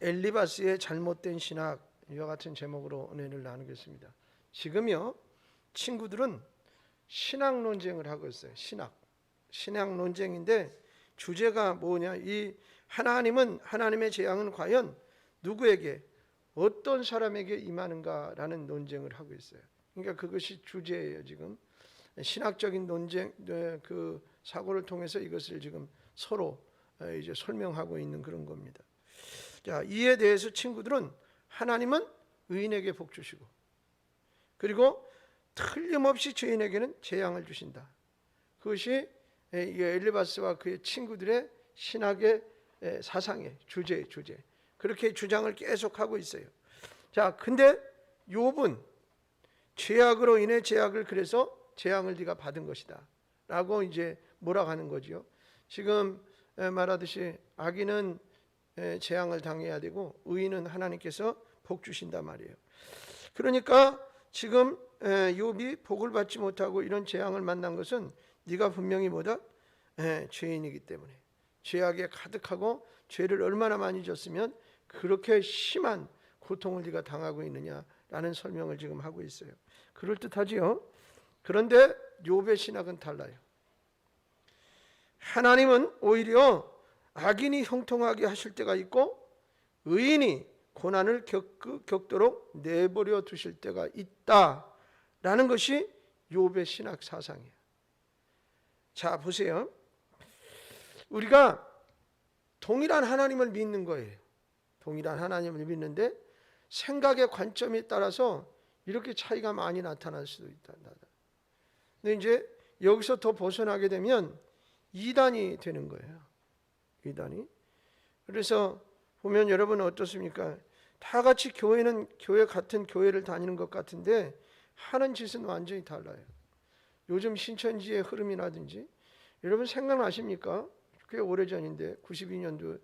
엘리바스의 잘못된 신학, 이와 같은 제목으로 은혜를 나누겠습니다. 지금요, 친구들은 신학 논쟁을 하고 있어요. 신학 논쟁인데 주제가 뭐냐? 이 하나님의 재앙은 과연 누구에게, 어떤 사람에게 임하는가라는 논쟁을 하고 있어요. 그러니까 그것이 주제예요. 지금 신학적인 논쟁, 그 사고를 통해서 이것을 지금 서로 이제 설명하고 있는 그런 겁니다. 자, 이에 대해서 친구들은 하나님은 의인에게 복 주시고, 그리고 틀림없이 죄인에게는 재앙을 주신다. 그것이 엘리바스와 그의 친구들의 신학의 사상의 주제. 그렇게 주장을 계속하고 있어요. 자, 근데 욥은 죄악으로 인해 죄악을, 그래서 재앙을 네가 받은 것이다 라고 이제 몰아가는 거죠. 지금 말하듯이 악인은 재앙을 당해야 되고 의인은 하나님께서 복 주신단 말이에요. 그러니까 지금 욥이 복을 받지 못하고 이런 재앙을 만난 것은 네가 분명히 뭐다? 죄인이기 때문에, 죄악에 가득하고 죄를 얼마나 많이 졌으면 그렇게 심한 고통을 네가 당하고 있느냐라는 설명을 지금 하고 있어요. 그럴듯하지요. 그런데 욥의 신학은 달라요. 하나님은 오히려 악인이 형통하게 하실 때가 있고 의인이 고난을 겪도록 내버려 두실 때가 있다라는 것이 욥의 신학 사상이에요. 자, 보세요. 우리가 동일한 하나님을 믿는 거예요. 동일한 하나님을 믿는데 생각의 관점에 따라서 이렇게 차이가 많이 나타날 수도 있다. 근데 이제 여기서 더 벗어나게 되면 이단이 되는 거예요. 이단이. 그래서 보면 여러분 어떻습니까? 다 같이 교회 같은 교회를 다니는 것 같은데 하는 짓은 완전히 달라요. 요즘 신천지의 흐름이라든지, 여러분 생각나십니까? 꽤 오래전인데 92년도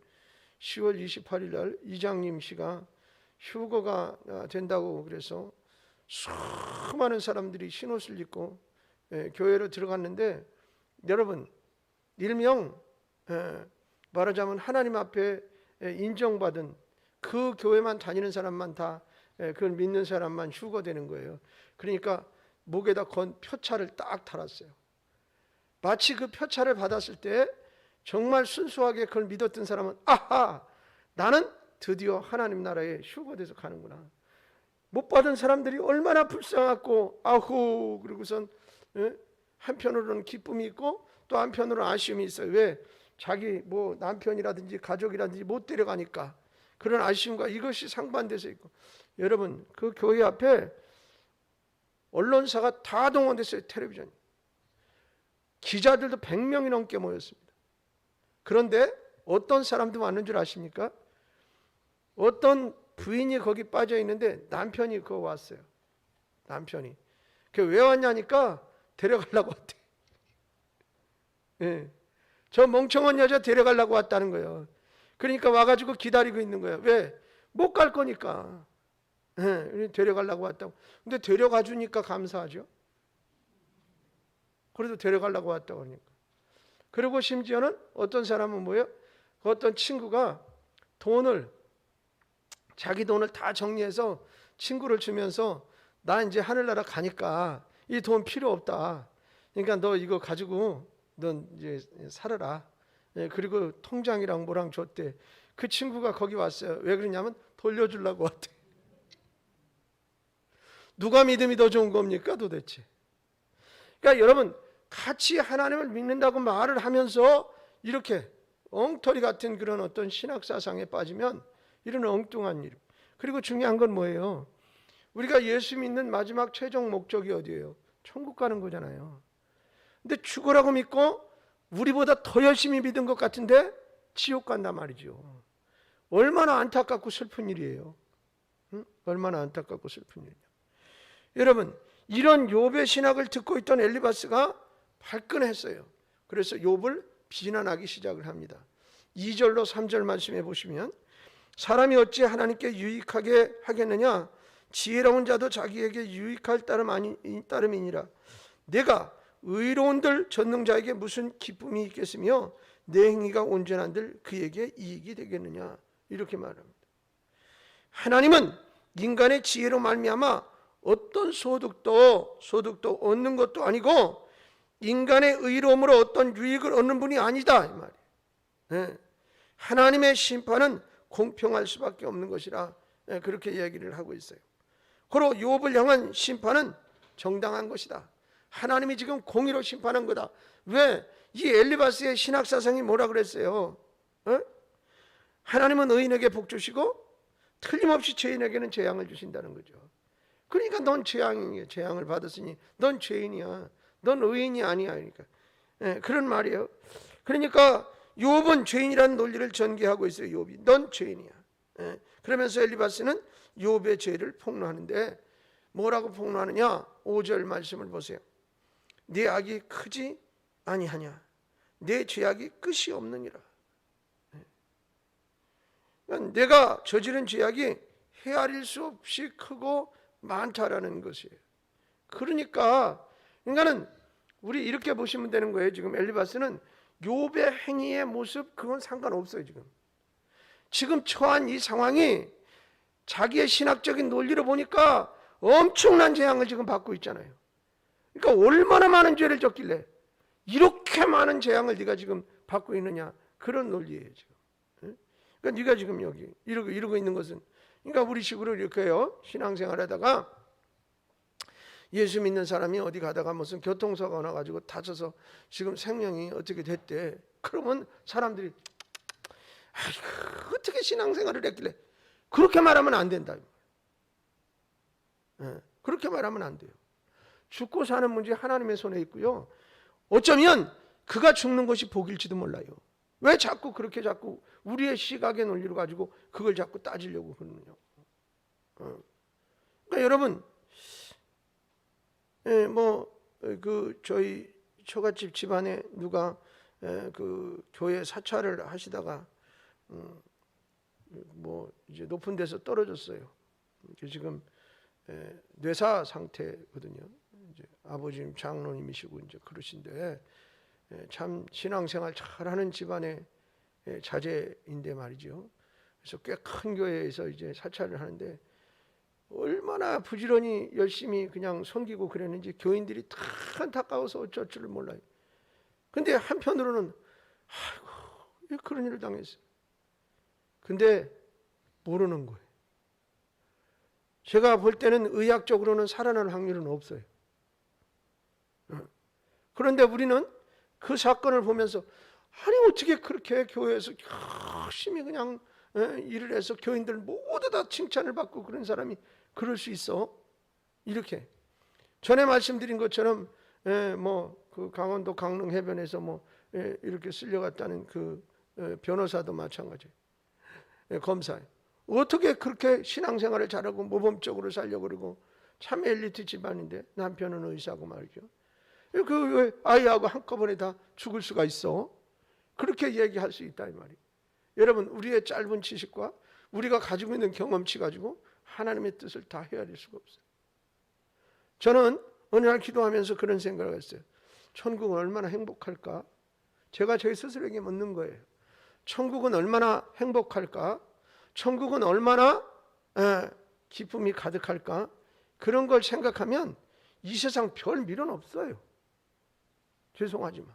10월 28일 날 이장님 씨가 휴거가 된다고 그래서 수많은 사람들이 흰옷을 입고 교회로 들어갔는데, 여러분 일명 말하자면 하나님 앞에 인정받은 그 교회만 다니는 사람만 다, 그걸 믿는 사람만 휴거되는 거예요. 그러니까 목에다 건 표차를 딱 달았어요. 마치 그 표차를 받았을 때 정말 순수하게 그걸 믿었던 사람은 아하, 나는 드디어 하나님 나라에 휴거돼서 가는구나. 못 받은 사람들이 얼마나 불쌍하고 아후, 그리고선 한편으로는 기쁨이 있고 또 한편으로는 아쉬움이 있어요. 왜? 자기 뭐 남편이라든지 가족이라든지 못 데려가니까 그런 아쉬움과 이것이 상반돼서 있고, 여러분 그 교회 앞에 언론사가 다 동원됐어요. 텔레비전 기자들도 100명이 넘게 모였습니다. 그런데 어떤 사람도 왔는 줄 아십니까? 어떤 부인이 거기 빠져 있는데 남편이 그거 왔어요. 남편이 왜 왔냐니까 데려가려고 왔대. 예. 저 멍청한 여자 데려가려고 왔다는 거예요. 그러니까 와가지고 기다리고 있는 거예요. 왜? 못 갈 거니까. 예. 데려가려고 왔다고. 근데 데려가 주니까 감사하죠. 그래도 데려가려고 왔다고 하니까. 그리고 심지어는 어떤 사람은 뭐예요? 어떤 친구가 자기 돈을 다 정리해서 친구를 주면서 나 이제 하늘나라 가니까 이 돈 필요 없다. 그러니까 너 이거 가지고 넌 이제 살아라. 그리고 통장이랑 뭐랑 줬대. 그 친구가 거기 왔어요. 왜 그러냐면 돌려주려고 왔대. 누가 믿음이 더 좋은 겁니까 도대체? 그러니까 여러분 같이 하나님을 믿는다고 말을 하면서 이렇게 엉터리 같은 그런 어떤 신학사상에 빠지면 이런 엉뚱한 일. 그리고 중요한 건 뭐예요? 우리가 예수 믿는 마지막 최종 목적이 어디예요? 천국 가는 거잖아요. 근데 죽으라고 믿고 우리보다 더 열심히 믿은 것 같은데 지옥 간단 말이죠. 얼마나 안타깝고 슬픈 일이에요. 응? 얼마나 안타깝고 슬픈 일이에요. 여러분 이런 욥의 신학을 듣고 있던 엘리바스가 발끈했어요. 그래서 욥을 비난하기 시작을 합니다. 2절로 3절 말씀해 보시면, 사람이 어찌 하나님께 유익하게 하겠느냐? 지혜로운 자도 자기에게 유익할 따름이니라. 내가 의로운들 전능자에게 무슨 기쁨이 있겠으며 내 행위가 온전한들 그에게 이익이 되겠느냐? 이렇게 말합니다. 하나님은 인간의 지혜로 말미암아 어떤 소득도 얻는 것도 아니고 인간의 의로움으로 어떤 유익을 얻는 분이 아니다 이 말이에요. 네. 하나님의 심판은 공평할 수밖에 없는 것이라 그렇게 얘기를 하고 있어요. 그리고 욥을 향한 심판은 정당한 것이다. 하나님이 지금 공의로 심판한 거다. 왜? 이 엘리바스의 신학사상이 뭐라 그랬어요? 하나님은 의인에게 복 주시고 틀림없이 죄인에게는 재앙을 주신다는 거죠. 그러니까 넌 재앙을 받았으니 넌 죄인이야. 넌 의인이 아니야. 그러니까 그런 말이에요. 그러니까 욥은 죄인이라는 논리를 전개하고 있어요. 욥이 넌 죄인이야. 그러면서 엘리바스는 욥의 죄를 폭로하는데 뭐라고 폭로하느냐? 5절 말씀을 보세요. 네 악이 크지 아니하냐? 내 죄악이 끝이 없느니라. 내가 저지른 죄악이 헤아릴 수 없이 크고 많다라는 것이에요. 그러니까 인간은 우리 이렇게 보시면 되는 거예요. 지금 엘리바스는 욥의 행위의 모습 그건 상관없어요. 지금 처한 이 상황이 자기의 신학적인 논리로 보니까 엄청난 재앙을 지금 받고 있잖아요. 그러니까 얼마나 많은 죄를 졌길래 이렇게 많은 재앙을 네가 지금 받고 있느냐 그런 논리예요. 지금. 그러니까 네가 지금 여기 이러고 있는 것은 그러니까 우리 식으로 이렇게요. 신앙생활하다가 예수 믿는 사람이 어디 가다가 무슨 교통사고가 나가지고 다쳐서 지금 생명이 어떻게 됐대. 그러면 사람들이 어떻게 신앙생활을 했길래 그렇게 말하면 안 된다. 그렇게 말하면 안 돼요. 죽고 사는 문제 하나님의 손에 있고요. 어쩌면 그가 죽는 것이 복일지도 몰라요. 왜 자꾸 그렇게 자꾸 우리의 시각의 논리로 가지고 그걸 자꾸 따지려고 그러느냐. 그러니까 여러분 저희 처갓집 집안에 누가 그 교회 사찰을 하시다가 이제 높은 데서 떨어졌어요. 지금 뇌사 상태거든요. 이제 아버님 장로님이시고 이제 그러신데 참 신앙생활 잘하는 집안의 자제인데 말이죠. 그래서 꽤 큰 교회에서 이제 사찰을 하는데 얼마나 부지런히 열심히 그냥 섬기고 그랬는지 교인들이 다 안타까워서 어쩔 줄을 몰라요. 근데 한편으로는 아이고 왜 그런 일을 당했어요. 근데 모르는 거예요. 제가 볼 때는 의학적으로는 살아날 확률은 없어요. 그런데 우리는 그 사건을 보면서 아니 어떻게 그렇게 교회에서 열심히 그냥 일을 해서 교인들 모두 다 칭찬을 받고 그런 사람이 그럴 수 있어? 이렇게 전에 말씀드린 것처럼 그 강원도 강릉 해변에서 이렇게 쓸려갔다는 그 변호사도 마찬가지예요. 검사예요. 어떻게 그렇게 신앙생활을 잘하고 모범적으로 살려고 그러고 참 엘리트 집안인데 남편은 의사고 말이죠. 왜 아이하고 한꺼번에 다 죽을 수가 있어? 그렇게 얘기할 수 있다 이 말이에요. 여러분 우리의 짧은 지식과 우리가 가지고 있는 경험치 가지고 하나님의 뜻을 다 헤아릴 수가 없어요. 저는 어느 날 기도하면서 그런 생각을 했어요. 천국은 얼마나 행복할까? 제가 제 스스로에게 묻는 거예요. 천국은 얼마나 행복할까? 천국은 얼마나 기쁨이 가득할까? 그런 걸 생각하면 이 세상 별 미련 없어요. 죄송하지만.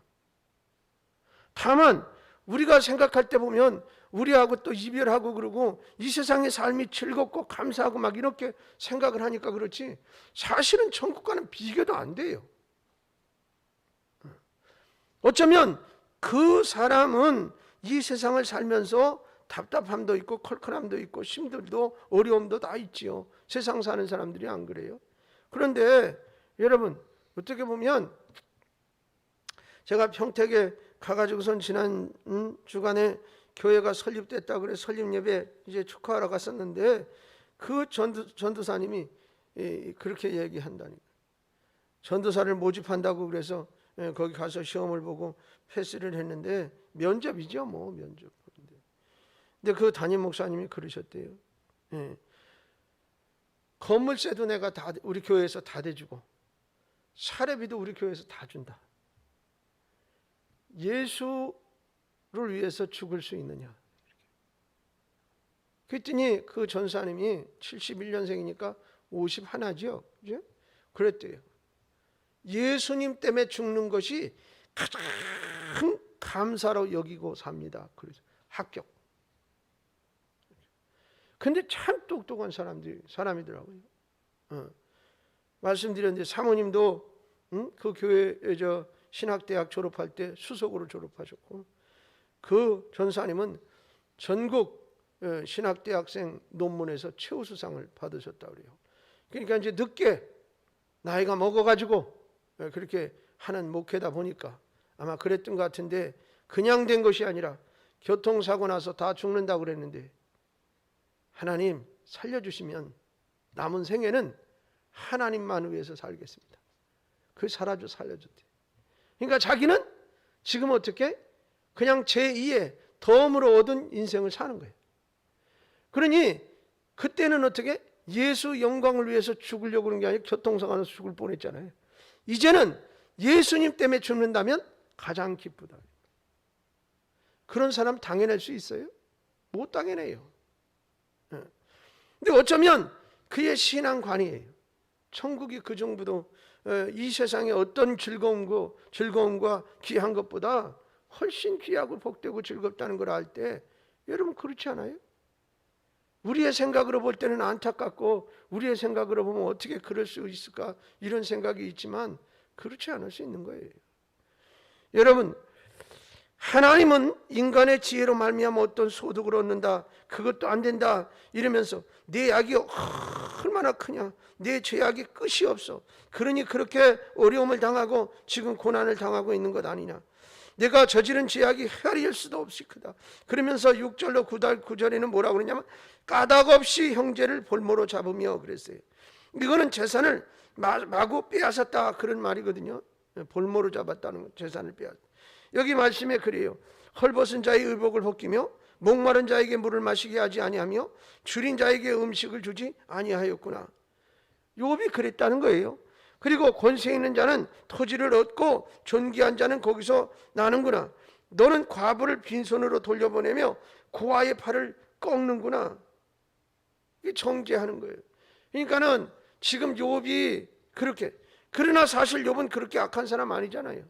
다만 우리가 생각할 때 보면 우리하고 또 이별하고 그러고 이 세상의 삶이 즐겁고 감사하고 막 이렇게 생각을 하니까 그렇지 사실은 천국과는 비교도 안 돼요. 어쩌면 그 사람은 이 세상을 살면서 답답함도 있고 컬컬함도 있고 힘들도 어려움도 다 있지요. 세상 사는 사람들이 안 그래요? 그런데 여러분 어떻게 보면 제가 평택에 가가지고선 지난 주간에 교회가 설립됐다 그래 설립 예배 이제 축하하러 갔었는데 그 전도사님이 그렇게 얘기한다니까. 전도사를 모집한다고 그래서 거기 가서 시험을 보고 패스를 했는데 면접이죠 면접. 근데 그 담임 목사님이 그러셨대요. 건물세도 내가 다 우리 교회에서 다 대주고 사례비도 우리 교회에서 다 준다. 예수를 위해서 죽을 수 있느냐? 그랬더니 그 전사님이 71년생이니까 51죠. 그죠? 그랬대요. 예수님 때문에 죽는 것이 가장 감사로 여기고 삽니다. 그래서 합격. 근데 참 똑똑한 사람이더라고요. 말씀드렸는데 사모님도 그 교회 신학대학 졸업할 때 수석으로 졸업하셨고, 그 전사님은 전국 신학대학생 논문에서 최우수상을 받으셨다고 그래요. 그러니까 이제 늦게 나이가 먹어가지고 그렇게 하는 목회다 보니까 아마 그랬던 것 같은데, 그냥 된 것이 아니라 교통사고 나서 다 죽는다고 그랬는데 하나님 살려주시면 남은 생애는 하나님만 위해서 살겠습니다. 그 살려줬대. 그러니까 자기는 지금 어떻게 그냥 제2의 덤으로 얻은 인생을 사는 거예요. 그러니 그때는 어떻게 예수 영광을 위해서 죽으려고 그런 게 아니라 교통사고 나서 죽을 뻔했잖아요. 이제는 예수님 때문에 죽는다면 가장 기쁘다. 그런 사람 당해낼 수 있어요? 못 당해내요. 근데 어쩌면 그의 신앙관이에요. 천국이 그 정도도 이 세상에 어떤 즐거움과 귀한 것보다 훨씬 귀하고 복되고 즐겁다는 걸 알 때, 여러분 그렇지 않아요? 우리의 생각으로 볼 때는 안타깝고, 우리의 생각으로 보면 어떻게 그럴 수 있을까 이런 생각이 있지만 그렇지 않을 수 있는 거예요. 여러분, 하나님은 인간의 지혜로 말미암아 어떤 소득을 얻는다, 그것도 안 된다 이러면서 내 약이 얼마나 크냐, 내 죄악이 끝이 없어, 그러니 그렇게 어려움을 당하고 지금 고난을 당하고 있는 것 아니냐, 내가 저지른 죄악이 헤아릴 수도 없이 크다. 그러면서 6절로 9절에는 뭐라고 그러냐면 까닭 없이 형제를 볼모로 잡으며 그랬어요. 이거는 재산을 마구 빼앗았다 그런 말이거든요. 볼모로 잡았다는 것, 재산을 빼앗았다. 여기 말씀에 그래요. 헐벗은 자의 의복을 벗기며 목마른 자에게 물을 마시게 하지 아니하며 줄인 자에게 음식을 주지 아니하였구나. 욥이 그랬다는 거예요. 그리고 권세 있는 자는 토지를 얻고 존귀한 자는 거기서 나는구나. 너는 과부를 빈손으로 돌려보내며 고아의 팔을 꺾는구나. 이게 정죄하는 거예요. 그러니까는 지금 욥이 그렇게, 그러나 사실 욥은 그렇게 악한 사람 아니잖아요.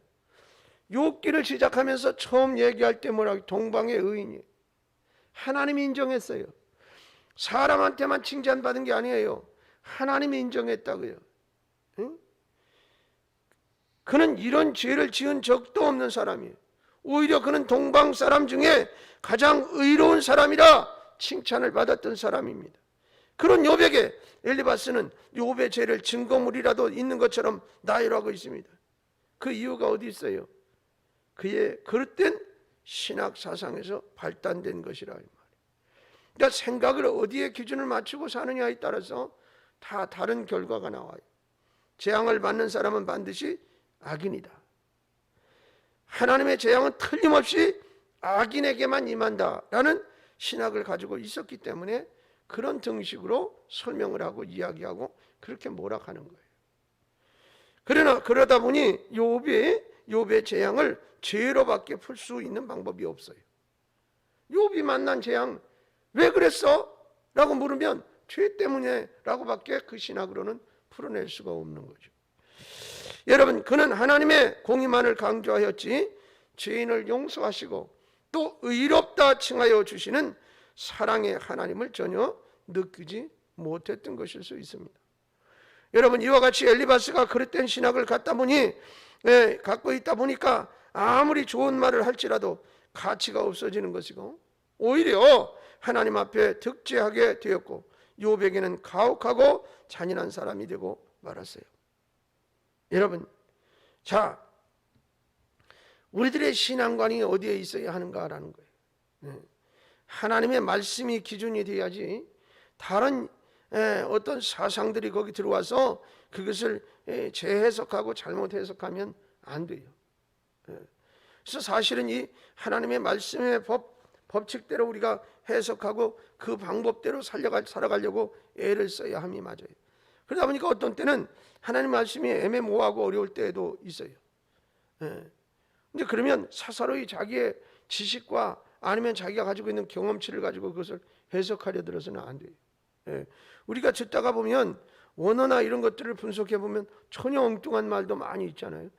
욥기를 시작하면서 처음 얘기할 때 뭐라고, 동방의 의인이 하나님이 인정했어요. 사람한테만 칭찬받은 게 아니에요. 하나님이 인정했다고요. 응? 그는 이런 죄를 지은 적도 없는 사람이에요. 오히려 그는 동방 사람 중에 가장 의로운 사람이라 칭찬을 받았던 사람입니다. 그런 욥에게 엘리바스는 욥의 죄를 증거물이라도 있는 것처럼 나열하고 있습니다. 그 이유가 어디 있어요? 그의 그릇된 신학 사상에서 발단된 것이라 이 말이에요. 그러니까 생각을 어디에 기준을 맞추고 사느냐에 따라서 다 다른 결과가 나와요. 재앙을 받는 사람은 반드시 악인이다. 하나님의 재앙은 틀림없이 악인에게만 임한다라는 신학을 가지고 있었기 때문에 그런 등식으로 설명을 하고 이야기하고 그렇게 몰아가는 거예요. 그러다 보니 욥의 재앙을 죄로밖에 풀 수 있는 방법이 없어요. 욥이 만난 재앙 왜 그랬어? 라고 물으면 죄 때문에 라고밖에 그 신학으로는 풀어낼 수가 없는 거죠. 여러분, 그는 하나님의 공의만을 강조하였지 죄인을 용서하시고 또 의롭다 칭하여 주시는 사랑의 하나님을 전혀 느끼지 못했던 것일 수 있습니다. 여러분, 이와 같이 엘리바스가 그릇된 신학을 갖고 있다 보니까 아무리 좋은 말을 할지라도 가치가 없어지는 것이고 오히려 하나님 앞에 득죄하게 되었고 욥에게는 가혹하고 잔인한 사람이 되고 말았어요. 여러분, 자, 우리들의 신앙관이 어디에 있어야 하는가라는 거예요. 하나님의 말씀이 기준이 돼야지 다른 어떤 사상들이 거기 들어와서 그것을 재해석하고 잘못 해석하면 안 돼요. 그래서 사실은 이 하나님의 말씀의 법칙대로 우리가 해석하고 그 방법대로 살아가려고 애를 써야 함이 맞아요. 그러다 보니까 어떤 때는 하나님 말씀이 애매모호하고 어려울 때도 있어요. 근데 그러면 사사로이 자기의 지식과 아니면 자기가 가지고 있는 경험치를 가지고 그것을 해석하려 들어서는 안 돼요. 예. 우리가 듣다가 보면 원어나 이런 것들을 분석해 보면 전혀 엉뚱한 말도 많이 있잖아요.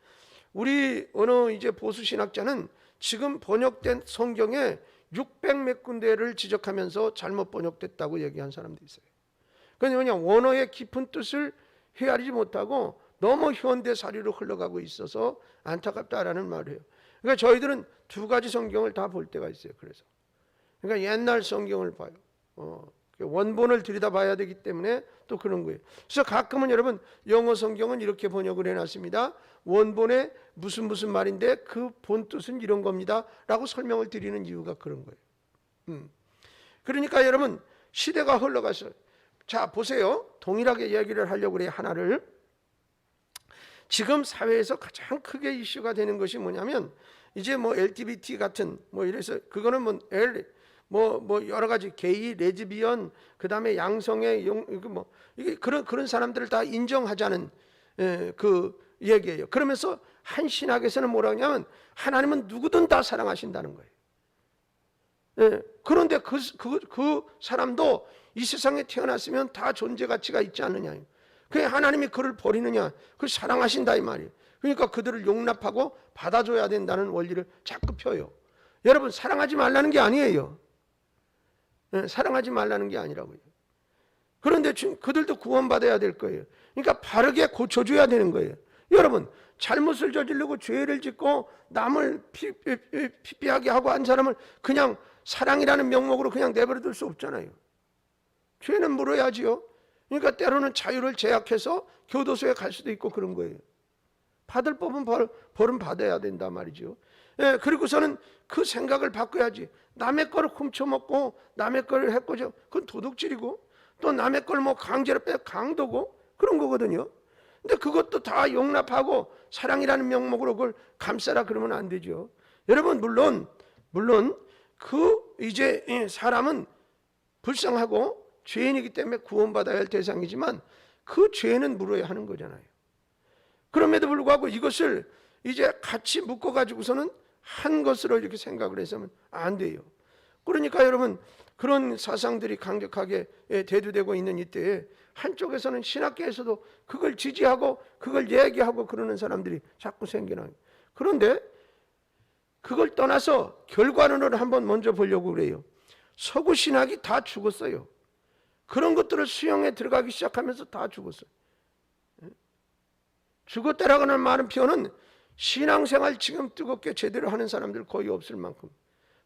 우리 어느 이제 보수 신학자는 지금 번역된 성경에 600몇 군데를 지적하면서 잘못 번역됐다고 얘기한 사람도 있어요. 그건 뭐냐, 원어의 깊은 뜻을 헤아리지 못하고 너무 현대 사료로 흘러가고 있어서 안타깝다라는 말이에요. 그러니까 저희들은 두 가지 성경을 다 볼 때가 있어요. 그러니까 옛날 성경을 봐요. 원본을 들여다봐야 되기 때문에 또 그런 거예요. 그래서 가끔은 여러분 영어 성경은 이렇게 번역을 해놨습니다. 원본에 무슨 말인데 그 본 뜻은 이런 겁니다 라고 설명을 드리는 이유가 그런 거예요. 그러니까 여러분 시대가 흘러가서, 자 보세요. 동일하게 이야기를 하려고 그래요. 하나를. 지금 사회에서 가장 크게 이슈가 되는 것이 뭐냐면 이제 뭐 LGBT 같은 뭐 이래서 그거는 뭐 여러 가지 게이, 레즈비언, 그 다음에 양성의 이게 그런 사람들을 다 인정하자는 그 얘기예요. 그러면서 한 신학에서는 뭐라 하냐면 하나님은 누구든 다 사랑하신다는 거예요. 그런데 그 사람도 이 세상에 태어났으면 다 존재 가치가 있지 않느냐. 그게 하나님이 그를 버리느냐? 그걸 사랑하신다 이 말이에요. 그러니까 그들을 용납하고 받아줘야 된다는 원리를 자꾸 펴요. 여러분 사랑하지 말라는 게 아니에요. 사랑하지 말라는 게 아니라고요. 그런데 그들도 구원받아야 될 거예요. 그러니까 바르게 고쳐줘야 되는 거예요. 여러분 잘못을 저지르고 죄를 짓고 남을 피폐하게 하고 한 사람을 그냥 사랑이라는 명목으로 그냥 내버려둘 수 없잖아요. 죄는 물어야지요. 그러니까 때로는 자유를 제약해서 교도소에 갈 수도 있고 그런 거예요. 받을 법은 벌은 받아야 된다 말이죠. 그리고서는 그 생각을 바꿔야지. 남의 거를 훔쳐먹고 남의 거를 해코죠. 그건 도둑질이고 또 남의 걸 뭐 강제로 강도고 그런 거거든요. 근데 그것도 다 용납하고 사랑이라는 명목으로 그걸 감싸라 그러면 안 되죠. 여러분 물론 그 이제 사람은 불쌍하고 죄인이기 때문에 구원받아야 할 대상이지만 그 죄는 물어야 하는 거잖아요. 그럼에도 불구하고 이것을 이제 같이 묶어가지고서는 한 것으로 이렇게 생각을 해서는 안 돼요. 그러니까 여러분 그런 사상들이 강력하게 대두되고 있는 이때에 한쪽에서는 신학계에서도 그걸 지지하고 그걸 얘기하고 그러는 사람들이 자꾸 생겨나요. 그런데 그걸 떠나서 결과론을 한번 먼저 보려고 그래요. 서구 신학이 다 죽었어요. 그런 것들을 수용해 들어가기 시작하면서 다 죽었어요. 죽었다라고는 말은 표현은 신앙생활 지금 뜨겁게 제대로 하는 사람들 거의 없을 만큼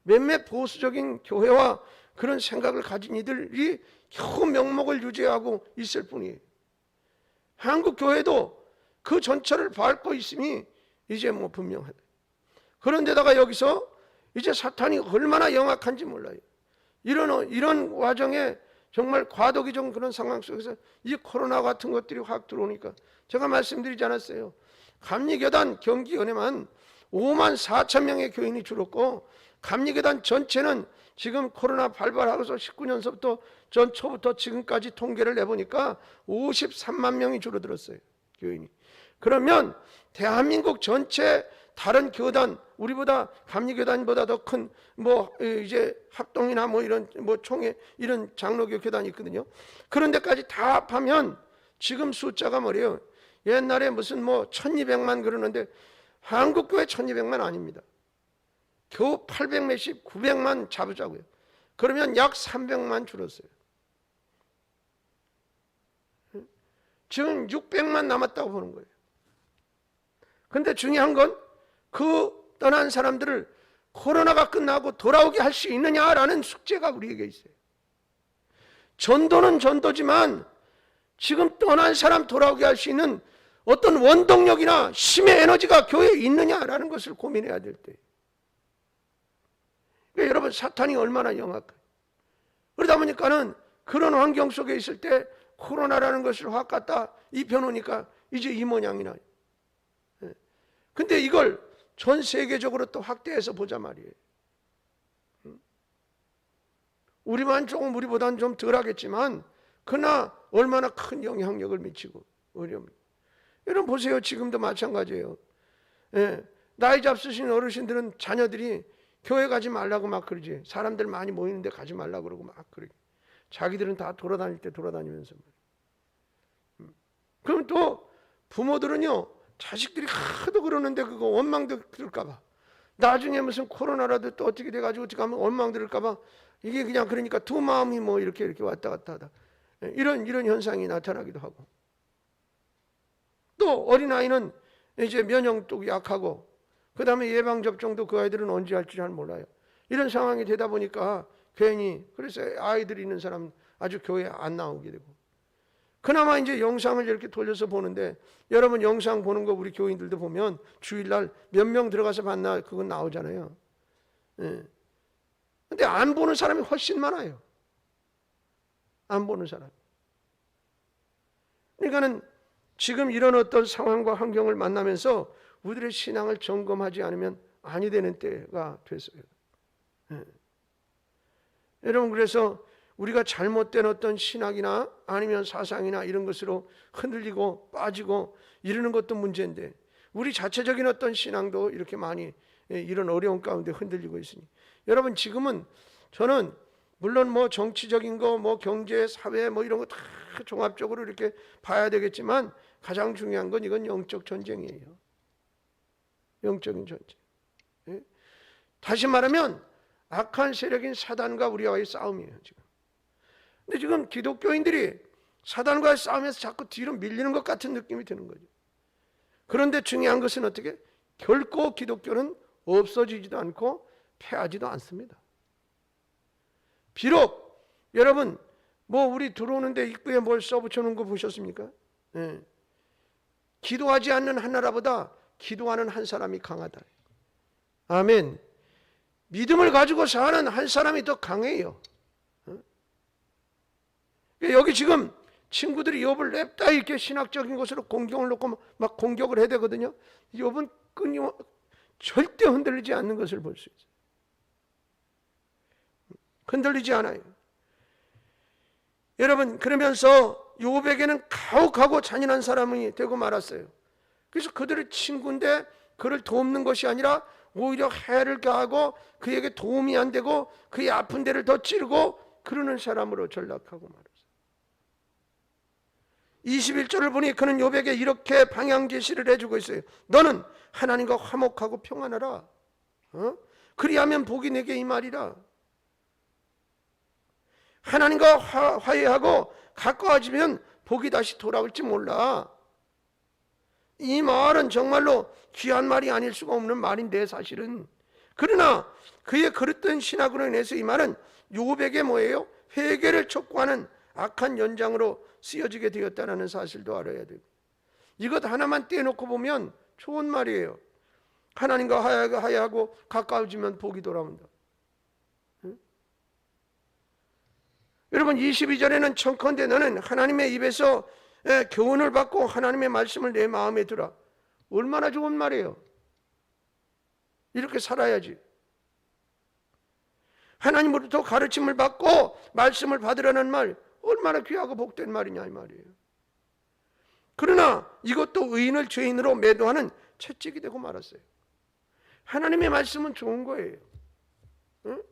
몇몇 보수적인 교회와 그런 생각을 가진 이들이 겨우 명목을 유지하고 있을 뿐이에요. 한국 교회도 그 전철을 밟고 있음이 이제 뭐 분명하다. 그런데다가 여기서 이제 사탄이 얼마나 영악한지 몰라요. 이런 와중에 정말 과도기 좀 그런 상황 속에서 이 코로나 같은 것들이 확 들어오니까 제가 말씀드리지 않았어요. 감리교단 경기연에만 5만 4천 명의 교인이 줄었고 감리교단 전체는 지금 코로나 발발하고서 19년서부터 전 초부터 지금까지 통계를 내보니까 53만 명이 줄어들었어요. 교인이. 그러면 대한민국 전체 다른 교단, 우리보다 감리교단보다 더 큰 뭐 이제 합동이나 뭐 이런 뭐 총회 이런 장로교 교단이 있거든요. 그런 데까지 다 합하면 지금 숫자가 뭐래요? 옛날에 무슨 뭐 1200만 그러는데 한국교회 1200만 아닙니다. 겨우 800 몇십 900만 잡으자고요. 그러면 약 300만 줄었어요. 지금 600만 남았다고 보는 거예요. 근데 중요한 건 그 떠난 사람들을 코로나가 끝나고 돌아오게 할 수 있느냐라는 숙제가 우리에게 있어요. 전도는 전도지만 지금 떠난 사람 돌아오게 할 수 있는 어떤 원동력이나 힘의 에너지가 교회에 있느냐라는 것을 고민해야 될 때. 그러니까 여러분 사탄이 얼마나 영악해요. 그러다 보니까는 그런 환경 속에 있을 때 코로나라는 것을 확 갖다 입혀놓으니까 이제 이 모양이 나요. 근데 이걸 전 세계적으로 또 확대해서 보자 말이에요. 우리만 조금 우리보다는 좀 덜하겠지만 그러나 얼마나 큰 영향력을 미치고 어려움. 여러분 보세요. 지금도 마찬가지예요. 나이 잡수신 어르신들은 자녀들이 교회 가지 말라고 막 그러지. 사람들 많이 모이는데 가지 말라고 그러고 막 그러지. 자기들은 다 돌아다닐 때 돌아다니면서. 그럼 또 부모들은요, 자식들이 하도 그러는데 그거 원망 들을까 봐, 나중에 무슨 코로나라도 또 어떻게 돼가지고 어떻게 하면 원망 들을까 봐, 이게 그냥 그러니까 두 마음이 뭐 이렇게 왔다 갔다 하다, 이런 현상이 나타나기도 하고, 또 어린아이는 이제 면역도 약하고, 그 다음에 예방접종도 그 아이들은 언제 할지 잘 몰라요. 이런 상황이 되다 보니까 괜히, 그래서 아이들이 있는 사람 아주 교회에 안 나오게 되고, 그나마 이제 영상을 이렇게 돌려서 보는데, 여러분 영상 보는 거 우리 교인들도 보면 주일날 몇 명 들어가서 봤나 그건 나오잖아요. 예. 근데 안 보는 사람이 훨씬 많아요. 안 보는 사람. 그러니까는 지금 이런 어떤 상황과 환경을 만나면서 우리들의 신앙을 점검하지 않으면 아니 되는 때가 됐어요. 예. 여러분, 그래서 우리가 잘못된 어떤 신학이나 아니면 사상이나 이런 것으로 흔들리고 빠지고 이러는 것도 문제인데, 우리 자체적인 어떤 신앙도 이렇게 많이 이런 어려운 가운데 흔들리고 있으니, 여러분 지금은 저는 물론 뭐 정치적인 거, 뭐 경제, 사회 뭐 이런 거 다 종합적으로 이렇게 봐야 되겠지만, 가장 중요한 건 이건 영적 전쟁이에요. 영적인 전쟁. 예? 다시 말하면 악한 세력인 사단과 우리와의 싸움이에요 지금. 근데 지금 기독교인들이 사단과의 싸움에서 자꾸 뒤로 밀리는 것 같은 느낌이 드는 거죠. 그런데 중요한 것은 어떻게? 결코 기독교는 없어지지도 않고 패하지도 않습니다. 비록 여러분 뭐 우리 들어오는데 입구에 뭘 써붙여 놓은 거 보셨습니까? 예. 기도하지 않는 한 나라보다 기도하는 한 사람이 강하다. 아멘. 믿음을 가지고 사는 한 사람이 더 강해요. 여기 지금 친구들이 욥을 냅다 이렇게 신학적인 것으로 공경을 놓고 막 공격을 해야 되거든요. 욥은 절대 흔들리지 않는 것을 볼 수 있어요. 흔들리지 않아요. 여러분, 그러면서 욥에게는 가혹하고 잔인한 사람이 되고 말았어요. 그래서 그들의 친구인데 그를 돕는 것이 아니라 오히려 해를 가하고 그에게 도움이 안 되고 그의 아픈 데를 더 찌르고 그러는 사람으로 전락하고 말았어요. 21절을 보니 그는 욥에게 이렇게 방향 제시를 해주고 있어요. 너는 하나님과 화목하고 평안하라. 그리하면 복이 내게 임하리라. 하나님과 화해하고 가까워지면 복이 다시 돌아올지 몰라. 이 말은 정말로 귀한 말이 아닐 수가 없는 말인데 사실은. 그러나 그의 그릇된 신학으로 인해서 이 말은 욥에게 뭐예요? 회개를 촉구하는 악한 연장으로 쓰여지게 되었다는 사실도 알아야 돼요. 이것 하나만 떼놓고 보면 좋은 말이에요. 하나님과 화해하고 가까워지면 복이 돌아온다. 응? 여러분 22절에는 청컨대 너는 하나님의 입에서 교훈을 받고 하나님의 말씀을 내 마음에 두라. 얼마나 좋은 말이에요. 이렇게 살아야지. 하나님으로부터 가르침을 받고 말씀을 받으라는 말, 얼마나 귀하고 복된 말이냐 이 말이에요. 그러나 이것도 의인을 죄인으로 매도하는 채찍이 되고 말았어요. 하나님의 말씀은 좋은 거예요. 응?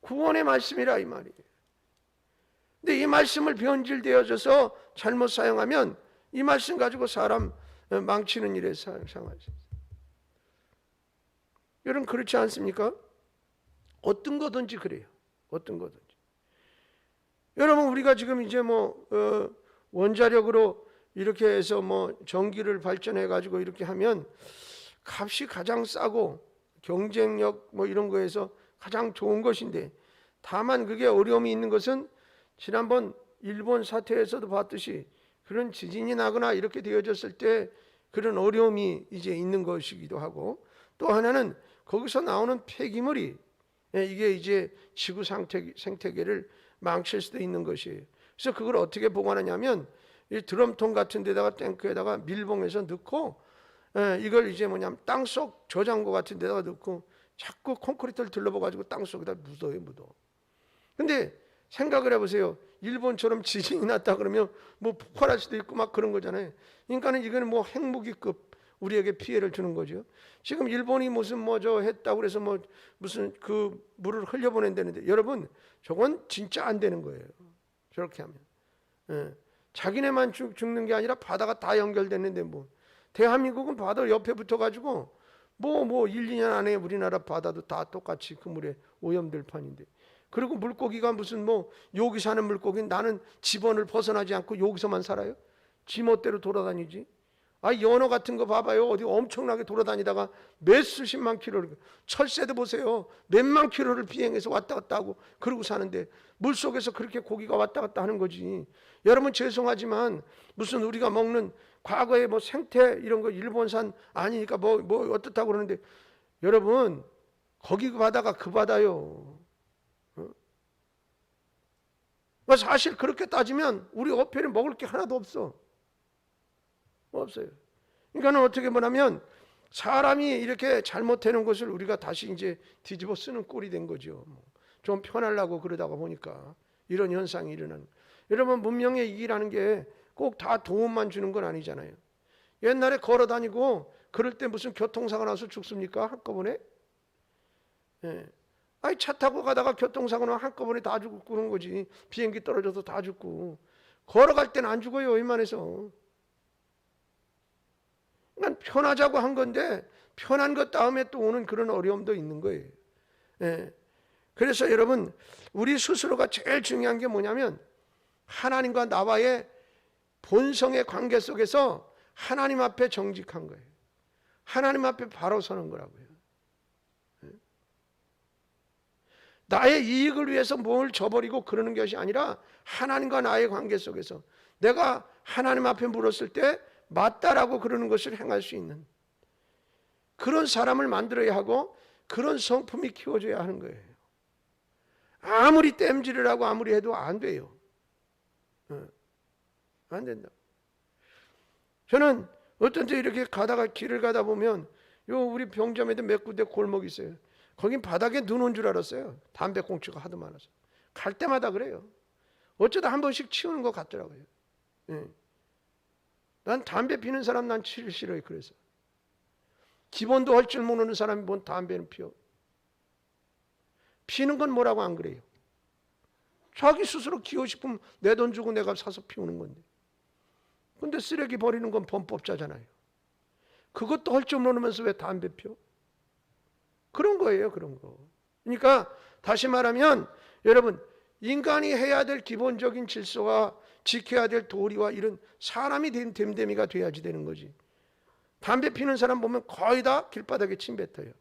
구원의 말씀이라 이 말이에요. 근데 이 말씀을 변질되어져서 잘못 사용하면 이 말씀 가지고 사람 망치는 일에 사용할 수 있어요. 여러분 그렇지 않습니까? 어떤 거든지 그래요. 어떤 거든지. 여러분 우리가 지금 이제 뭐 원자력으로 이렇게 해서 뭐 전기를 발전해 가지고 이렇게 하면 값이 가장 싸고 경쟁력 뭐 이런 거에서 가장 좋은 것인데, 다만 그게 어려움이 있는 것은 지난번 일본 사태에서도 봤듯이 그런 지진이 나거나 이렇게 되어졌을 때 그런 어려움이 이제 있는 것이기도 하고, 또 하나는 거기서 나오는 폐기물이 이게 이제 지구 생태계를 망칠 수도 있는 것이에요. 그래서 그걸 어떻게 보관하냐면 이 드럼통 같은 데다가 탱크에다가 밀봉해서 넣고 이걸 이제 뭐냐면 땅속 저장고 같은 데다가 넣고 자꾸 콘크리트를 들러봐가지고 땅속에다 묻어요. 근데 생각을 해보세요. 일본처럼 지진이 났다 그러면 뭐 폭발할 수도 있고 막 그런 거잖아요. 그러니까는 이거는 뭐 핵무기급 우리에게 피해를 주는 거죠. 지금 일본이 무슨 뭐 저 했다고 그래서 뭐 무슨 그 물을 흘려보낸다는데, 여러분 저건 진짜 안 되는 거예요. 저렇게 하면. 예. 자기네만 죽는 게 아니라 바다가 다 연결됐는데, 뭐 대한민국은 바다 옆에 붙어가지고 뭐 1, 2년 안에 우리나라 바다도 다 똑같이 그 물에 오염될 판인데, 그리고 물고기가 무슨 뭐 여기 사는 물고기는 나는 집원을 벗어나지 않고 여기서만 살아요? 지멋대로 돌아다니지. 연어 같은 거 봐봐요. 어디 엄청나게 돌아다니다가 몇 수십만 킬로를, 철새도 보세요. 몇만 킬로를 비행해서 왔다 갔다 하고 그러고 사는데, 물속에서 그렇게 고기가 왔다 갔다 하는 거지. 여러분 죄송하지만 무슨 우리가 먹는 과거에 뭐 생태 이런 거 일본산 아니니까 뭐 어떻다고 그러는데, 여러분 거기 그 바다가 그 바다요. 사실 그렇게 따지면 우리 어패는 먹을 게 하나도 없어. 없어요. 그러니까 어떻게 보면 사람이 이렇게 잘못해놓은 것을 우리가 다시 이제 뒤집어 쓰는 꼴이 된 거죠. 좀 편하려고 그러다가 보니까 이런 현상이 일어나는. 여러분 문명의 이기라는 게 꼭 다 도움만 주는 건 아니잖아요. 옛날에 걸어 다니고 그럴 때 무슨 교통사고 나서 죽습니까? 한꺼번에? 예. 차 타고 가다가 교통사고 나면 한꺼번에 다 죽고 그런 거지. 비행기 떨어져서 다 죽고. 걸어갈 때는 안 죽어요, 웬만해서. 난 편하자고 한 건데 편한 것 다음에 또 오는 그런 어려움도 있는 거예요. 예. 그래서 여러분 우리 스스로가 제일 중요한 게 뭐냐면 하나님과 나와의 본성의 관계 속에서 하나님 앞에 정직한 거예요. 하나님 앞에 바로 서는 거라고요. 예. 나의 이익을 위해서 뭘 저버리고 그러는 것이 아니라 하나님과 나의 관계 속에서 내가 하나님 앞에 물었을 때 맞다라고 그러는 것을 행할 수 있는 그런 사람을 만들어야 하고, 그런 성품이 키워져야 하는 거예요. 아무리 땜질을 하고 아무리 해도 안 돼요. 안 된다. 저는 어떤 때 이렇게 가다가 길을 가다 보면 우리 병점에도 몇 군데 골목이 있어요. 거긴 바닥에 눈 온 줄 알았어요. 담배꽁초가 하도 많아서. 갈 때마다 그래요. 어쩌다 한 번씩 치우는 것 같더라고요. 예. 난 담배 피는 사람 난 싫어요. 그래서 기본도 할 줄 모르는 사람이 뭔 담배는 피워. 피는 건 뭐라고 안 그래요. 자기 스스로 키우고 싶으면 내 돈 주고 내가 사서 피우는 건데. 근데 쓰레기 버리는 건 범법자잖아요. 그것도 할 줄 모르면서 왜 담배 피워? 그런 거예요, 그런 거. 그러니까 다시 말하면 여러분 인간이 해야 될 기본적인 질서와 지켜야 될 도리와 이런 사람이 된 됨됨이가 돼야지 되는 거지. 담배 피는 사람 보면 거의 다 길바닥에 침 뱉어요.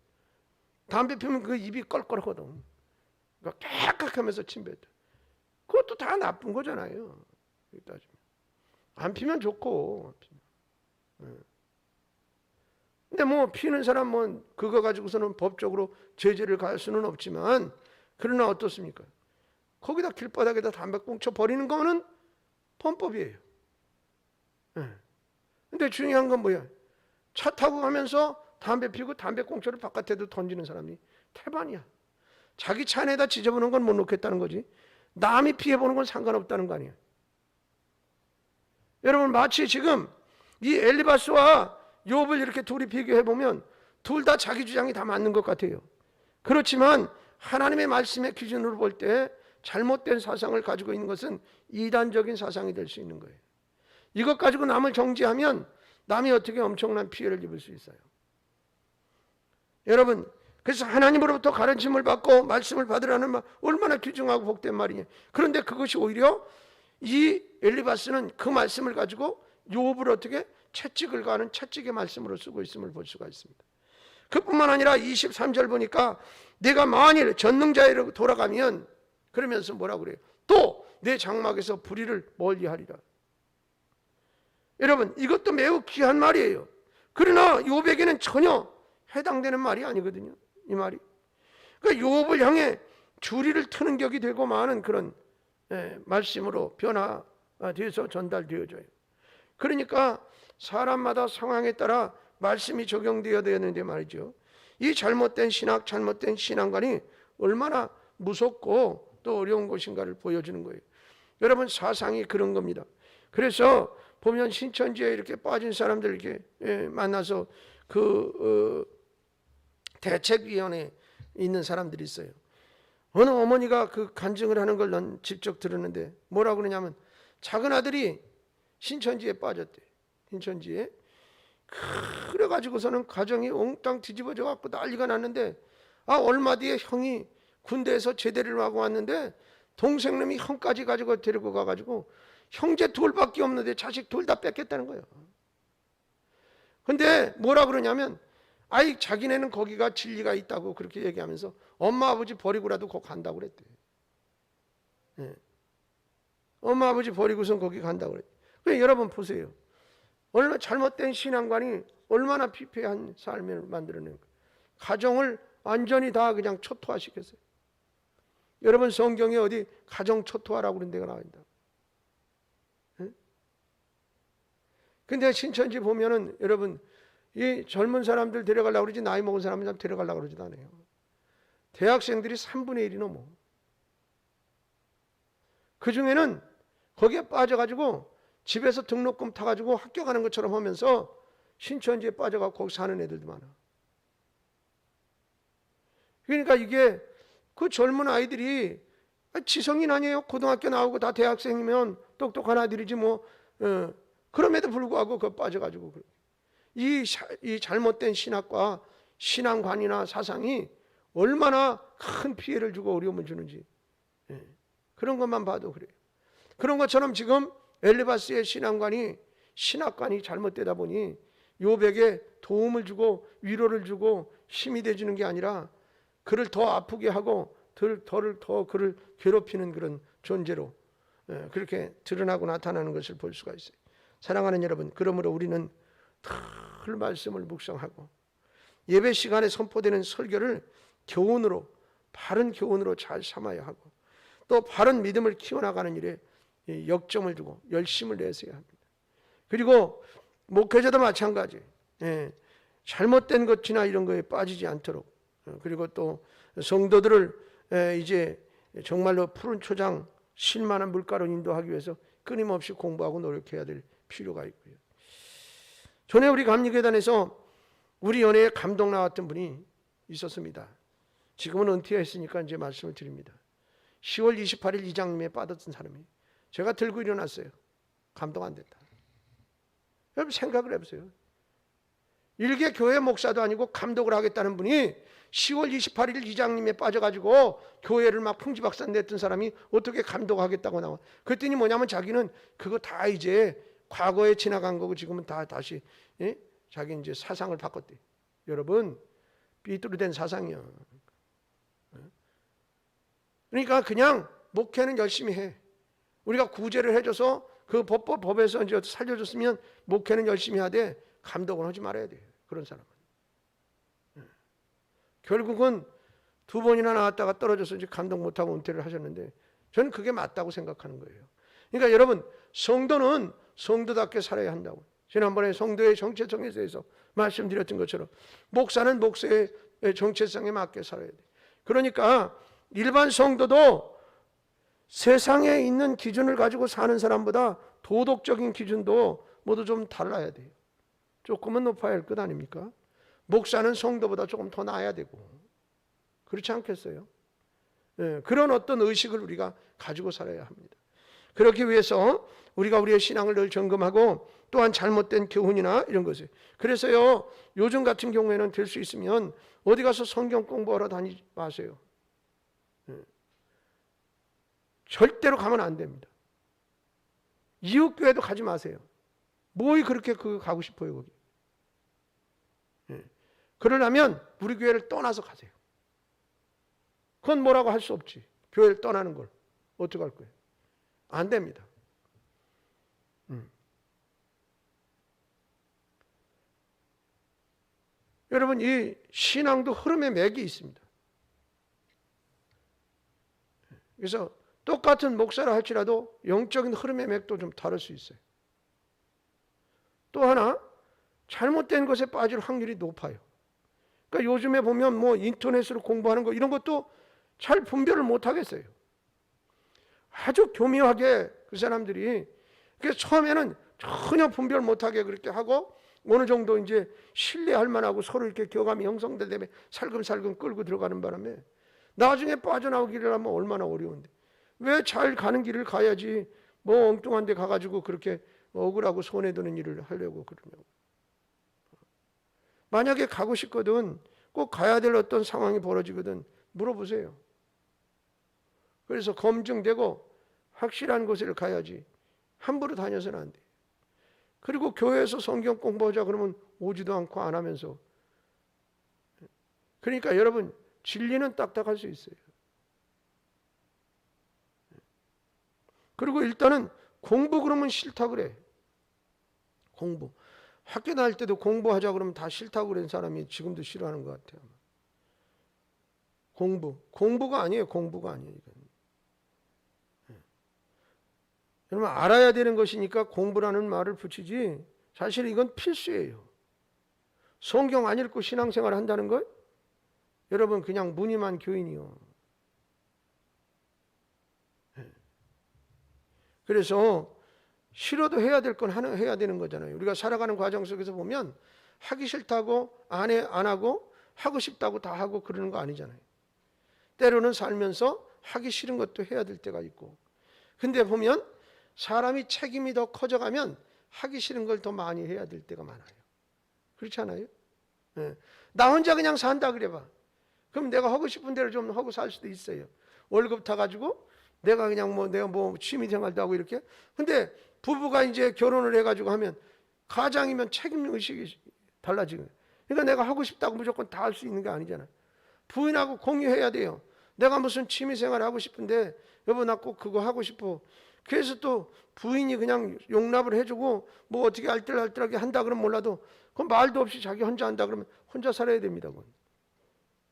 담배 피우면 그 입이 껄껄하거든. 그러니까 깨끗하면서 침 뱉어. 그것도 다 나쁜 거잖아요. 안 피면 좋고. 근데 뭐 피는 사람 뭐 그거 가지고서는 법적으로 제재를 가할 수는 없지만, 그러나 어떻습니까? 거기다 길바닥에다 담배꽁초 버리는 거는 범법이에요. 근데 중요한 건 뭐야? 차 타고 가면서 담배 피우고 담배꽁초를 바깥에도 던지는 사람이 태반이야. 자기 차 안에다 지저분한 건 못 놓겠다는 거지. 남이 피해보는 건 상관없다는 거 아니야. 여러분 마치 지금 이 엘리바스와 욥을 이렇게 둘이 비교해보면 둘 다 자기 주장이 다 맞는 것 같아요. 그렇지만 하나님의 말씀의 기준으로 볼 때 잘못된 사상을 가지고 있는 것은 이단적인 사상이 될 수 있는 거예요. 이것 가지고 남을 정죄하면 남이 어떻게 엄청난 피해를 입을 수 있어요. 여러분 그래서 하나님으로부터 가르침을 받고 말씀을 받으라는 말 얼마나 귀중하고 복된 말이냐. 그런데 그것이 오히려 이 엘리바스는 그 말씀을 가지고 욥을 어떻게 채찍을 가는 채찍의 말씀으로 쓰고 있음을 볼 수가 있습니다. 그뿐만 아니라 23절 보니까 내가 만일 전능자에로 돌아가면 그러면서 뭐라고 그래요? 또 내 장막에서 불의를 멀리하리라. 여러분 이것도 매우 귀한 말이에요. 그러나 욥에게는 전혀 해당되는 말이 아니거든요. 이 말이. 그러니까 욥을 향해 주리를 트는 격이 되고 많은 그런 말씀으로 변화돼서 전달되어져요. 그러니까 사람마다 상황에 따라 말씀이 적용되어야 되는데 말이죠. 이 잘못된 신학, 잘못된 신앙관이 얼마나 무섭고 또 어려운 것인가를 보여주는 거예요. 여러분 사상이 그런 겁니다. 그래서 보면 신천지에 이렇게 빠진 사람들 이렇게 만나서 대책위원회에 있는 사람들이 있어요. 어느 어머니가 그 간증을 하는 걸 난 직접 들었는데 뭐라고 그러냐면 작은 아들이 신천지에 빠졌대. 신천지에. 그래가지고서는 가정이 옹땅 뒤집어져 갖고 난리가 났는데 얼마 뒤에 형이 군대에서 제대를 하고 왔는데 동생놈이 형까지 가지고 데리고 가가지고 형제 둘밖에 없는데 자식 둘 다 뺏겼다는 거예요. 근데 뭐라 그러냐면 자기네는 거기가 진리가 있다고 그렇게 얘기하면서 엄마 아버지 버리고라도 거기 간다고 그랬대. 네. 엄마 아버지 버리고선 거기 간다고 그랬대. 그러니까 여러분 보세요. 얼마나 잘못된 신앙관이 얼마나 피폐한 삶을 만들어낸 거예요. 가정을 완전히 다 그냥 초토화시켰어요. 여러분 성경에 어디 가정 초토화라고 그런 데가 나온다. 근데 신천지 보면은 여러분 이 젊은 사람들 데려가려고 그러지 나이 먹은 사람들 데려가려고 그러지도 않아요. 대학생들이 3분의 1이 넘어. 그 중에는 거기에 빠져가지고 집에서 등록금 타가지고 학교 가는 것처럼 하면서 신천지에 빠져가고 거기 사는 애들도 많아. 그러니까 이게 그 젊은 아이들이 지성인 아니에요. 고등학교 나오고 다 대학생이면 똑똑한 아들이지 뭐. 그럼에도 불구하고 그 빠져가지고 이 잘못된 신학과 신앙관이나 사상이 얼마나 큰 피해를 주고 어려움을 주는지 그런 것만 봐도 그래요. 그런 것처럼 지금 엘리바스의 신학관이 잘못되다 보니 요백에 도움을 주고 위로를 주고 힘이 돼주는 게 아니라 그를 더 아프게 하고 더 그를 괴롭히는 그런 존재로 그렇게 드러나고 나타나는 것을 볼 수가 있어요. 사랑하는 여러분, 그러므로 우리는 늘 말씀을 묵상하고 예배 시간에 선포되는 설교를 바른 교훈으로 잘 삼아야 하고 또 바른 믿음을 키워나가는 일에 역점을 두고 열심을 내서야 합니다. 그리고 목회자도 마찬가지. 잘못된 것이나 이런 거에 빠지지 않도록 그리고 또 성도들을 이제 정말로 푸른 초장 실만한 물가로 인도하기 위해서 끊임없이 공부하고 노력해야 될 필요가 있고요. 전에 우리 감리교단에서 우리 연회에 감독 나왔던 분이 있었습니다. 지금은 은퇴했으니까 이제 말씀을 드립니다. 10월 28일 이장님에 빠졌던 사람이 제가 들고 일어났어요. 감동 안 됐다. 여러분 생각을 해보세요. 일개 교회 목사도 아니고 감독을 하겠다는 분이 10월 28일 이장님에 빠져가지고 교회를 막 풍지박산 냈던 사람이 어떻게 감독하겠다고 나와. 그랬더니 뭐냐면 자기는 그거 다 이제 과거에 지나간 거고 지금은 다 다시 자기 이제 사상을 바꿨대. 여러분 삐뚤어된 사상이야. 그러니까 그냥 목회는 열심히 해. 우리가 구제를 해줘서 그 법에서 이제 살려줬으면 목회는 열심히 하되 감독은 하지 말아야 돼. 그런 사람은. 결국은 2번이나 나왔다가 떨어져서 이제 감독 못하고 은퇴를 하셨는데 저는 그게 맞다고 생각하는 거예요. 그러니까 여러분 성도는 성도답게 살아야 한다고. 지난번에 성도의 정체성에 대해서 말씀드렸던 것처럼 목사는 목사의 정체성에 맞게 살아야 돼. 그러니까 일반 성도도 세상에 있는 기준을 가지고 사는 사람보다 도덕적인 기준도 모두 좀 달라야 돼요. 조금은 높아야 할 것 아닙니까? 목사는 성도보다 조금 더 나아야 되고 그렇지 않겠어요? 그런 어떤 의식을 우리가 가지고 살아야 합니다. 그렇기 위해서 우리가 우리의 신앙을 늘 점검하고 또한 잘못된 교훈이나 이런 것을 그래서요 요즘 같은 경우에는 될 수 있으면 어디 가서 성경 공부하러 다니지 마세요. 절대로 가면 안 됩니다. 이웃교회도 가지 마세요. 뭐이 그렇게 가고 싶어요 거기. 그러려면 우리 교회를 떠나서 가세요. 그건 뭐라고 할 수 없지. 교회를 떠나는 걸 어떻게 할 거예요? 안 됩니다. 여러분 이 신앙도 흐름의 맥이 있습니다. 그래서 똑같은 목사라 할지라도 영적인 흐름의 맥도 좀 다를 수 있어요. 또 하나 잘못된 것에 빠질 확률이 높아요. 그러니까 요즘에 보면 뭐 인터넷으로 공부하는 거 이런 것도 잘 분별을 못 하겠어요. 아주 교묘하게 그 사람들이 그래서 처음에는 전혀 분별 못하게 그렇게 하고 어느 정도 이제 신뢰할 만하고 서로 이렇게 교감이 형성될 때문에 살금살금 끌고 들어가는 바람에 나중에 빠져나오기를 하면 얼마나 어려운데 왜 잘 가는 길을 가야지 뭐 엉뚱한 데 가가지고 그렇게 억울하고 손해드는 일을 하려고 그러냐고. 만약에 가고 싶거든 꼭 가야 될 어떤 상황이 벌어지거든 물어보세요. 그래서 검증되고 확실한 곳을 가야지 함부로 다녀서는 안 돼. 그리고 교회에서 성경 공부하자 그러면 오지도 않고 안 하면서. 그러니까 여러분 진리는 딱딱할 수 있어요. 그리고 일단은 공부 그러면 싫다 그래. 공부. 학교 다닐 때도 공부하자 그러면 다 싫다고 그런 사람이 지금도 싫어하는 것 같아요. 공부가 아니에요. 공부가 아니에요. 여러분 알아야 되는 것이니까 공부라는 말을 붙이지 사실 이건 필수예요. 성경 안 읽고 신앙생활 한다는 걸 여러분 그냥 무늬만 교인이요. 그래서 싫어도 해야 될 건 해야 되는 거잖아요. 우리가 살아가는 과정 속에서 보면 하기 싫다고 안 하고 하고 싶다고 다 하고 그러는 거 아니잖아요. 때로는 살면서 하기 싫은 것도 해야 될 때가 있고. 근데 보면 사람이 책임이 더 커져가면 하기 싫은 걸 더 많이 해야 될 때가 많아요. 그렇지 않아요? 네. 나 혼자 그냥 산다 그래봐. 그럼 내가 하고 싶은 대로 좀 하고 살 수도 있어요. 월급 타가지고 내가 취미생활도 하고 이렇게. 근데 부부가 이제 결혼을 해가지고 하면 가장이면 책임의식이 달라지고. 그러니까 내가 하고 싶다고 무조건 다 할 수 있는 게 아니잖아요. 부인하고 공유해야 돼요. 내가 무슨 취미생활 하고 싶은데 여보 나 꼭 그거 하고 싶어. 그래서 또 부인이 그냥 용납을 해주고 뭐 어떻게 알뜰알뜰하게 한다 그러면 몰라도 그건 말도 없이 자기 혼자 한다 그러면 혼자 살아야 됩니다.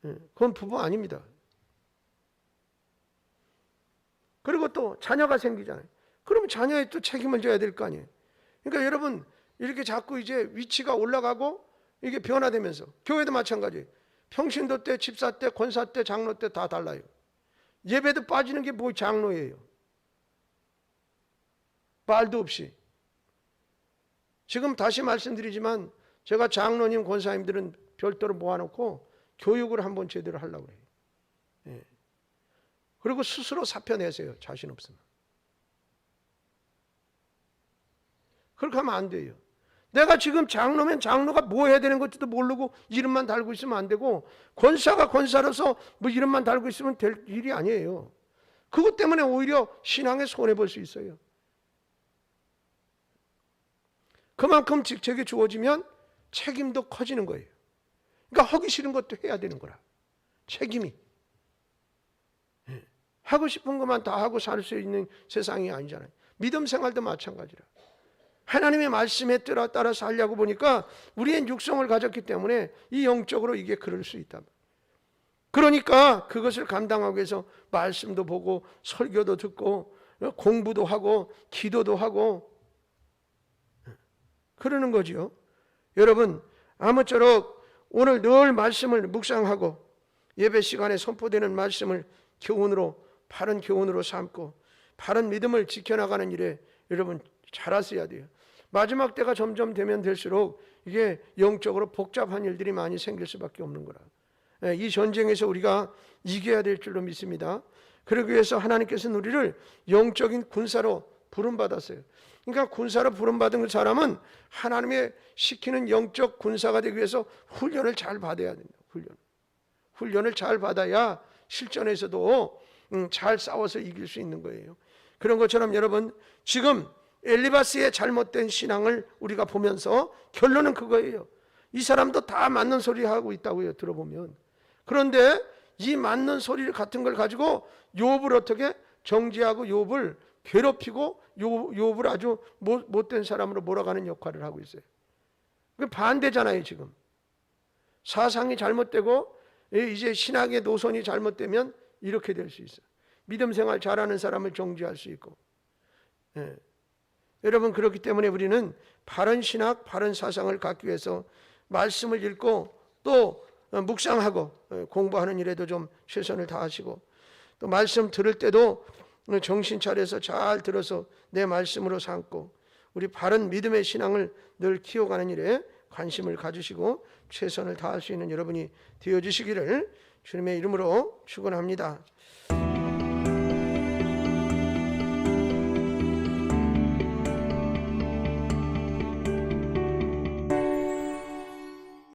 그건 부부 아닙니다. 그리고 또 자녀가 생기잖아요. 그러면 자녀에 또 책임을 져야 될 거 아니에요. 그러니까 여러분 이렇게 자꾸 이제 위치가 올라가고 이게 변화되면서 교회도 마찬가지예요. 평신도 때, 집사 때, 권사 때, 장로 때 다 달라요. 예배도 빠지는 게 뭐 장로예요. 말도 없이. 지금 다시 말씀드리지만 제가 장로님, 권사님들은 별도로 모아놓고 교육을 한번 제대로 하려고 해요. 예. 그리고 스스로 사표 내세요. 자신 없으면. 그렇게 하면 안 돼요. 내가 지금 장로면 장로가 뭐 해야 되는 것도 모르고 이름만 달고 있으면 안 되고 권사가 권사로서 뭐 이름만 달고 있으면 될 일이 아니에요. 그것 때문에 오히려 신앙에 손해볼 수 있어요. 그만큼 직책이 주어지면 책임도 커지는 거예요. 그러니까 하기 싫은 것도 해야 되는 거라. 책임이. 하고 싶은 것만 다 하고 살 수 있는 세상이 아니잖아요. 믿음 생활도 마찬가지라. 하나님의 말씀에 따라 살려고 보니까 우리의 육성을 가졌기 때문에 이 영적으로 이게 그럴 수 있다. 그러니까 그것을 감당하기 위해서 말씀도 보고 설교도 듣고 공부도 하고 기도도 하고 그러는 거죠. 여러분 아무쪼록 오늘 늘 말씀을 묵상하고 예배 시간에 선포되는 말씀을 교훈으로 바른 교훈으로 삼고 바른 믿음을 지켜나가는 일에 여러분 잘하셔야 돼요. 마지막 때가 점점 되면 될수록 이게 영적으로 복잡한 일들이 많이 생길 수밖에 없는 거라. 이 전쟁에서 우리가 이겨야 될 줄로 믿습니다. 그러기 위해서 하나님께서는 우리를 영적인 군사로 부름받았어요. 그러니까 군사로 부름받은 사람은 하나님의 시키는 영적 군사가 되기 위해서 훈련을 잘 받아야 된다. 훈련을 잘 받아야 실전에서도 잘 싸워서 이길 수 있는 거예요. 그런 것처럼 여러분 지금 엘리바스의 잘못된 신앙을 우리가 보면서 결론은 그거예요. 이 사람도 다 맞는 소리 하고 있다고요. 들어보면. 그런데 이 맞는 소리 같은 걸 가지고 욥을 어떻게 정죄하고 욥을 괴롭히고 욥을 아주 못된 사람으로 몰아가는 역할을 하고 있어요. 그 반대잖아요. 지금 사상이 잘못되고 이제 신학의 노선이 잘못되면 이렇게 될 수 있어요. 믿음 생활 잘하는 사람을 정죄할 수 있고. 여러분 그렇기 때문에 우리는 바른 신학, 바른 사상을 갖기 위해서 말씀을 읽고 또 묵상하고 공부하는 일에도 좀 최선을 다하시고 또 말씀 들을 때도 정신 차려서 잘 들어서 내 말씀으로 삼고 우리 바른 믿음의 신앙을 늘 키워가는 일에 관심을 가지시고 최선을 다할 수 있는 여러분이 되어주시기를 주님의 이름으로 축원합니다.